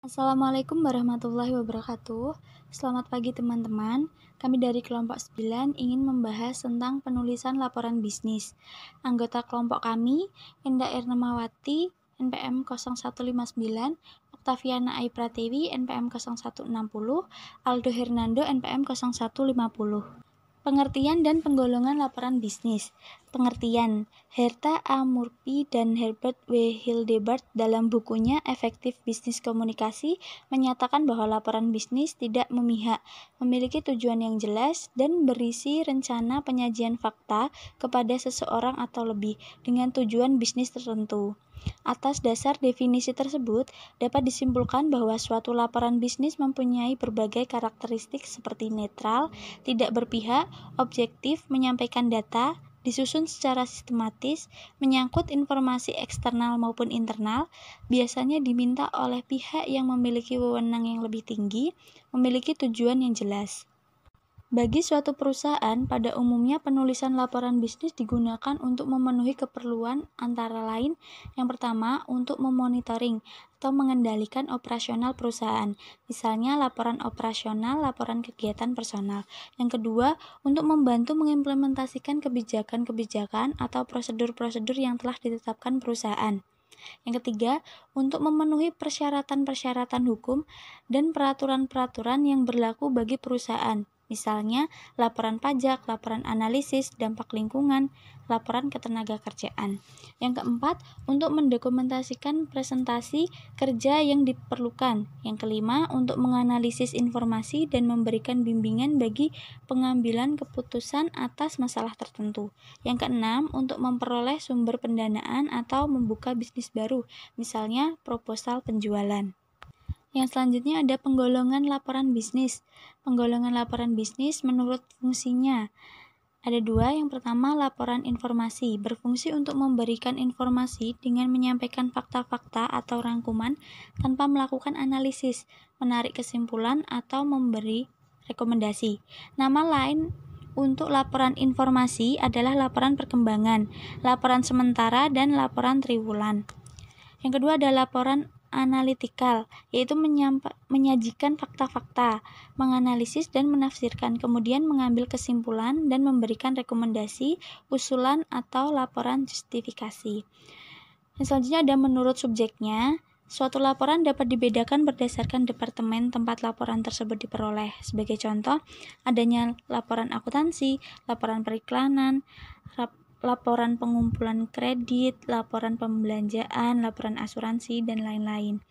Assalamualaikum warahmatullahi wabarakatuh. Selamat pagi teman-teman. Kami dari kelompok 9 ingin membahas tentang penulisan laporan bisnis. Anggota kelompok kami, Enda Ernamawati, NPM 0159, Oktaviana Ai Pratewi, NPM 0160, Aldo Hernando, NPM 0150. Pengertian dan penggolongan laporan bisnis. Pengertian, Herta A. Murphy dan Herbert W. Hildebrandt dalam bukunya Efektif Bisnis Komunikasi menyatakan bahwa laporan bisnis tidak memihak, memiliki tujuan yang jelas, dan berisi rencana penyajian fakta kepada seseorang atau lebih dengan tujuan bisnis tertentu. Atas dasar definisi tersebut, dapat disimpulkan bahwa suatu laporan bisnis mempunyai berbagai karakteristik seperti netral, tidak berpihak, objektif, menyampaikan data, disusun secara sistematis, menyangkut informasi eksternal maupun internal, biasanya diminta oleh pihak yang memiliki wewenang yang lebih tinggi, memiliki tujuan yang jelas. Bagi suatu perusahaan, pada umumnya penulisan laporan bisnis digunakan untuk memenuhi keperluan antara lain yang pertama, untuk memonitoring atau mengendalikan operasional perusahaan, misalnya laporan operasional, laporan kegiatan personal. Yang kedua, untuk membantu mengimplementasikan kebijakan-kebijakan atau prosedur-prosedur yang telah ditetapkan perusahaan. Yang ketiga, untuk memenuhi persyaratan-persyaratan hukum dan peraturan-peraturan yang berlaku bagi perusahaan, misalnya laporan pajak, laporan analisis, dampak lingkungan, laporan ketenagakerjaan. Yang keempat, untuk mendokumentasikan presentasi kerja yang diperlukan. Yang kelima, untuk menganalisis informasi dan memberikan bimbingan bagi pengambilan keputusan atas masalah tertentu. Yang keenam, untuk memperoleh sumber pendanaan atau membuka bisnis baru, misalnya proposal penjualan. Yang selanjutnya ada penggolongan laporan bisnis. Penggolongan laporan bisnis menurut fungsinya. Ada dua, yang pertama laporan informasi, berfungsi untuk memberikan informasi dengan menyampaikan fakta-fakta atau rangkuman tanpa melakukan analisis, menarik kesimpulan, atau memberi rekomendasi. Nama lain untuk laporan informasi adalah laporan perkembangan, laporan sementara, dan laporan triwulan. Yang kedua adalah laporan analitikal, yaitu menyajikan fakta-fakta, menganalisis dan menafsirkan, kemudian mengambil kesimpulan dan memberikan rekomendasi, usulan, atau laporan justifikasi. Yang selanjutnya ada menurut subjeknya. Suatu laporan dapat dibedakan berdasarkan departemen tempat laporan tersebut diperoleh. Sebagai contoh, adanya laporan akuntansi, laporan periklanan, laporan pengumpulan kredit, laporan pembelanjaan, laporan asuransi, dan lain-lain.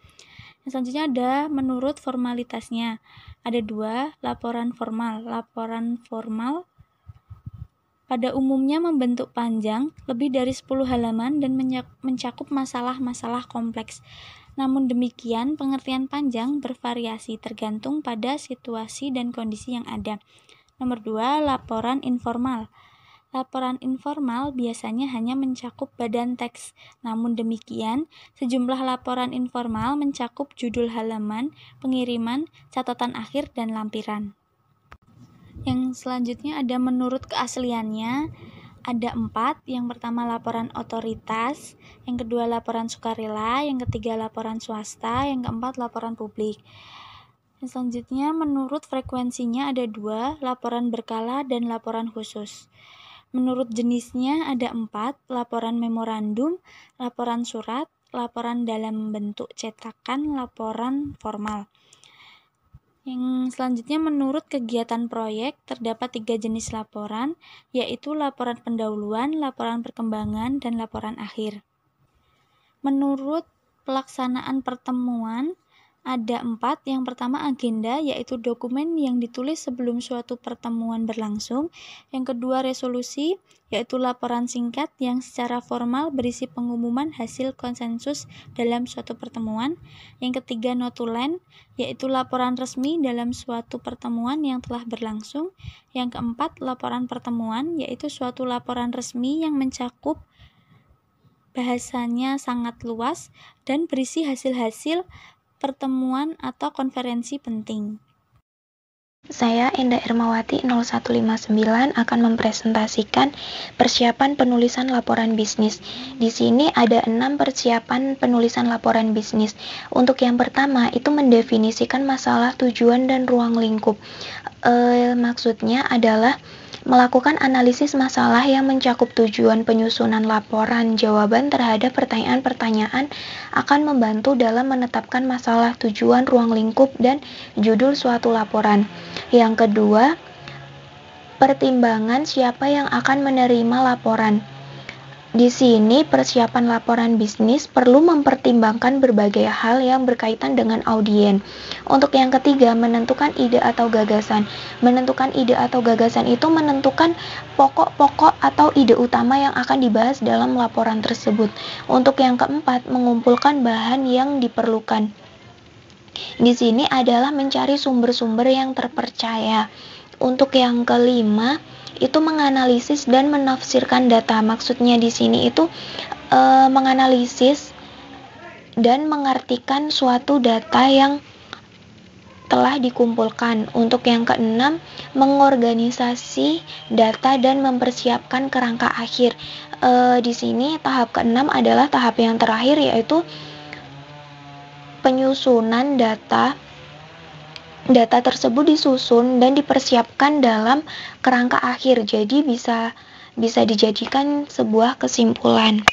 Yang selanjutnya ada menurut formalitasnya. Ada dua, laporan formal. Laporan formal pada umumnya membentuk panjang, lebih dari 10 halaman, dan mencakup masalah-masalah kompleks. Namun demikian, pengertian panjang bervariasi tergantung pada situasi dan kondisi yang ada. Nomor 2, laporan informal. Laporan informal biasanya hanya mencakup badan teks. Namun demikian, sejumlah laporan informal mencakup judul halaman, pengiriman, catatan akhir, dan lampiran. Yang selanjutnya ada menurut keasliannya. Ada 4. Yang pertama laporan otoritas, yang kedua laporan sukarela, yang ketiga laporan swasta, yang keempat laporan publik. Yang selanjutnya menurut frekuensinya ada 2, laporan berkala dan laporan khusus. Menurut jenisnya ada 4, laporan memorandum, laporan surat, laporan dalam bentuk cetakan, laporan formal. Yang selanjutnya menurut kegiatan proyek terdapat 3 jenis laporan, yaitu laporan pendahuluan, laporan perkembangan, dan laporan akhir. Menurut pelaksanaan pertemuan ada 4. Yang pertama agenda, yaitu dokumen yang ditulis sebelum suatu pertemuan berlangsung. Yang kedua resolusi, yaitu laporan singkat yang secara formal berisi pengumuman hasil konsensus dalam suatu pertemuan. Yang ketiga notulen, yaitu laporan resmi dalam suatu pertemuan yang telah berlangsung. Yang keempat laporan pertemuan, yaitu suatu laporan resmi yang mencakup bahasanya sangat luas dan berisi hasil-hasil pertemuan atau konferensi penting. Saya Enda Irmawati 0159 akan mempresentasikan persiapan penulisan laporan bisnis. Di sini ada 6 persiapan penulisan laporan bisnis. Untuk yang pertama itu mendefinisikan masalah, tujuan, dan ruang lingkup. Maksudnya adalah melakukan analisis masalah yang mencakup tujuan penyusunan laporan. Jawaban terhadap pertanyaan-pertanyaan akan membantu dalam menetapkan masalah, tujuan, ruang lingkup, dan judul suatu laporan. Yang kedua, pertimbangan siapa yang akan menerima laporan. Di sini persiapan laporan bisnis perlu mempertimbangkan berbagai hal yang berkaitan dengan audien. Untuk yang ketiga, menentukan ide atau gagasan. Menentukan ide atau gagasan itu menentukan pokok-pokok atau ide utama yang akan dibahas dalam laporan tersebut. Untuk yang keempat, mengumpulkan bahan yang diperlukan. Di sini adalah mencari sumber-sumber yang terpercaya. Untuk yang kelima, itu menganalisis dan menafsirkan data. Maksudnya di sini itu menganalisis dan mengartikan suatu data yang telah dikumpulkan. Untuk yang keenam, mengorganisasi data dan mempersiapkan kerangka akhir. Di sini tahap keenam adalah tahap yang terakhir, yaitu penyusunan data. Data tersebut disusun dan dipersiapkan dalam kerangka akhir, jadi bisa dijadikan sebuah kesimpulan.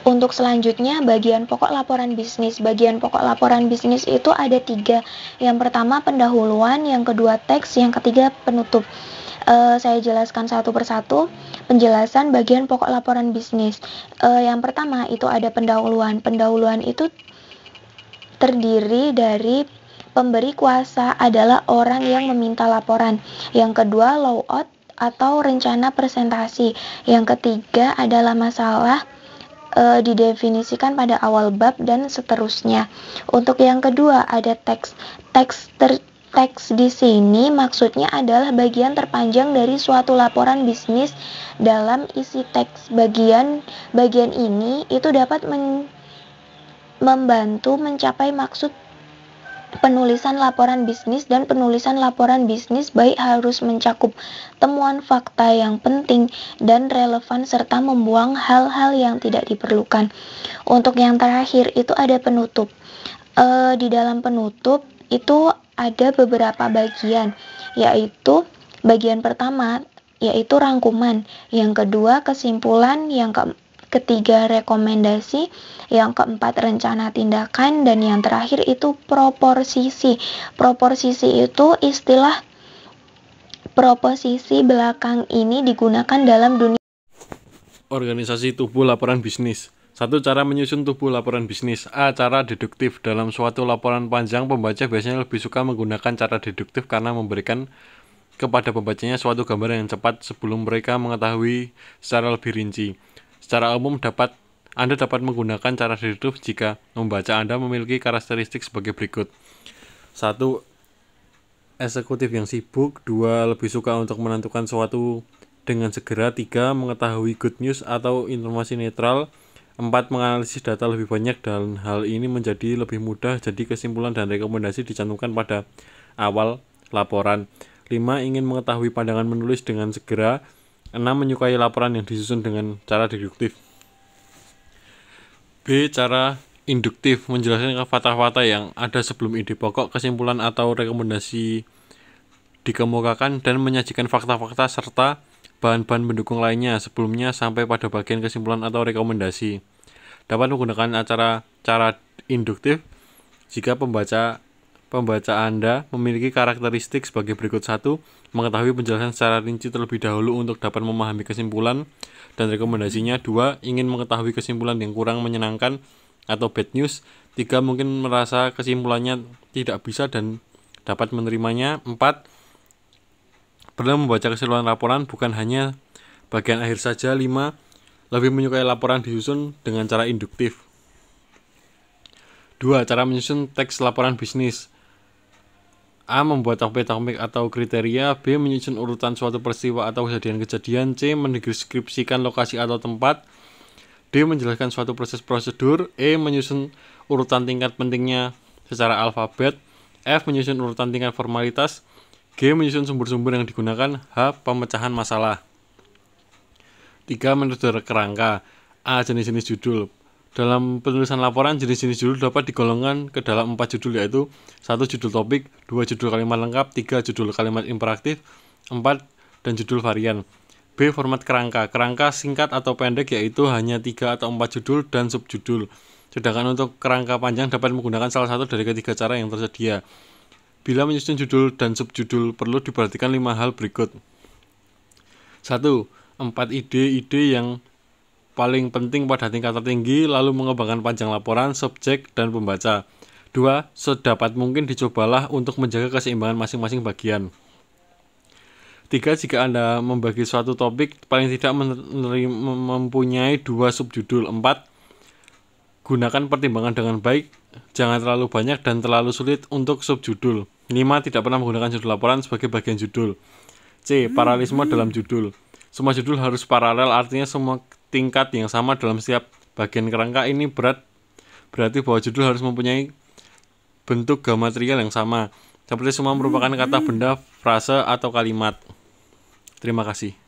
Untuk selanjutnya, bagian pokok laporan bisnis. Bagian pokok laporan bisnis itu ada 3. Yang pertama pendahuluan, yang kedua teks, yang ketiga penutup. Saya jelaskan satu persatu. Penjelasan bagian pokok laporan bisnis. Yang pertama itu ada pendahuluan. Pendahuluan itu terdiri dari pemberi kuasa adalah orang yang meminta laporan. Yang kedua, layout atau rencana presentasi. Yang ketiga adalah masalah, didefinisikan pada awal bab dan seterusnya. Untuk yang kedua ada teks. Teks di sini maksudnya adalah bagian terpanjang dari suatu laporan bisnis. Dalam isi teks bagian ini itu dapat membantu mencapai maksud penulisan laporan bisnis, dan penulisan laporan bisnis baik harus mencakup temuan fakta yang penting dan relevan serta membuang hal-hal yang tidak diperlukan. Untuk yang terakhir itu ada penutup. Di dalam penutup itu ada beberapa bagian, yaitu bagian pertama yaitu rangkuman, yang kedua kesimpulan, yang ketiga rekomendasi, yang keempat rencana tindakan, dan yang terakhir itu proposisi. Proposisi itu istilah proposisi belakang ini digunakan dalam dunia organisasi tubuh laporan bisnis. 1. Cara menyusun tubuh laporan bisnis. A. Cara deduktif. Dalam suatu laporan panjang, pembaca biasanya lebih suka menggunakan cara deduktif karena memberikan kepada pembacanya suatu gambaran yang cepat sebelum mereka mengetahui secara lebih rinci. Secara umum Anda dapat menggunakan cara deduktif jika membaca Anda memiliki karakteristik sebagai berikut. 1. Eksekutif yang sibuk. 2. Lebih suka untuk menentukan sesuatu dengan segera. 3. Mengetahui good news atau informasi netral. 4. Menganalisis data lebih banyak dan hal ini menjadi lebih mudah, jadi kesimpulan dan rekomendasi dicantumkan pada awal laporan. 5. Ingin mengetahui pandangan menulis dengan segera. 6. Menyukai laporan yang disusun dengan cara deduktif. B. Cara induktif. Menjelaskan fakta-fakta yang ada sebelum ide pokok, kesimpulan atau rekomendasi dikemukakan dan menyajikan fakta-fakta serta bahan-bahan pendukung lainnya sebelumnya sampai pada bagian kesimpulan atau rekomendasi. Dapat menggunakan cara induktif jika pembaca Anda memiliki karakteristik sebagai berikut. 1. Mengetahui penjelasan secara rinci terlebih dahulu untuk dapat memahami kesimpulan dan rekomendasinya. 2. Ingin mengetahui kesimpulan yang kurang menyenangkan atau bad news. 3. Mungkin merasa kesimpulannya tidak bisa dan dapat menerimanya. 4. Perlu membaca keseluruhan laporan, bukan hanya bagian akhir saja. 5. Lebih menyukai laporan disusun dengan cara induktif. 2. Cara menyusun teks laporan bisnis. A. Membuat topik-topik atau kriteria. B. Menyusun urutan suatu peristiwa atau kejadian-kejadian. C. Mendeskripsikan lokasi atau tempat. D. Menjelaskan suatu proses prosedur. E. Menyusun urutan tingkat pentingnya secara alfabet. F. Menyusun urutan tingkat formalitas. G. Menyusun sumber-sumber yang digunakan. H. Pemecahan masalah. 3. Metode kerangka. A. Jenis-jenis judul. Dalam penulisan laporan, jenis-jenis judul dapat digolongkan ke dalam 4 judul, yaitu 1. Judul topik, 2. Judul kalimat lengkap, 3. Judul kalimat imperatif, 4. Dan judul varian. B. Format kerangka. Kerangka singkat atau pendek yaitu hanya 3 atau 4 judul dan subjudul. Sedangkan untuk kerangka panjang dapat menggunakan salah satu dari ketiga cara yang tersedia. Bila menyusun judul dan subjudul, perlu diperhatikan 5 hal berikut. 1. 4 ide-ide yang paling penting pada tingkat tertinggi, lalu mengembangkan panjang laporan, subjek, dan pembaca. 2. Sedapat mungkin dicobalah untuk menjaga keseimbangan masing-masing bagian. 3. Jika Anda membagi suatu topik, paling tidak mempunyai 2 subjudul. 4. Gunakan pertimbangan dengan baik, jangan terlalu banyak dan terlalu sulit untuk subjudul. 5. Tidak pernah menggunakan judul laporan sebagai bagian judul. C. Paralelisme dalam judul. Semua judul harus paralel, artinya semua tingkat yang sama dalam setiap bagian kerangka. Ini berarti bahwa judul harus mempunyai bentuk geometrial yang sama, seperti semua merupakan kata, benda, frase, atau kalimat. Terima kasih.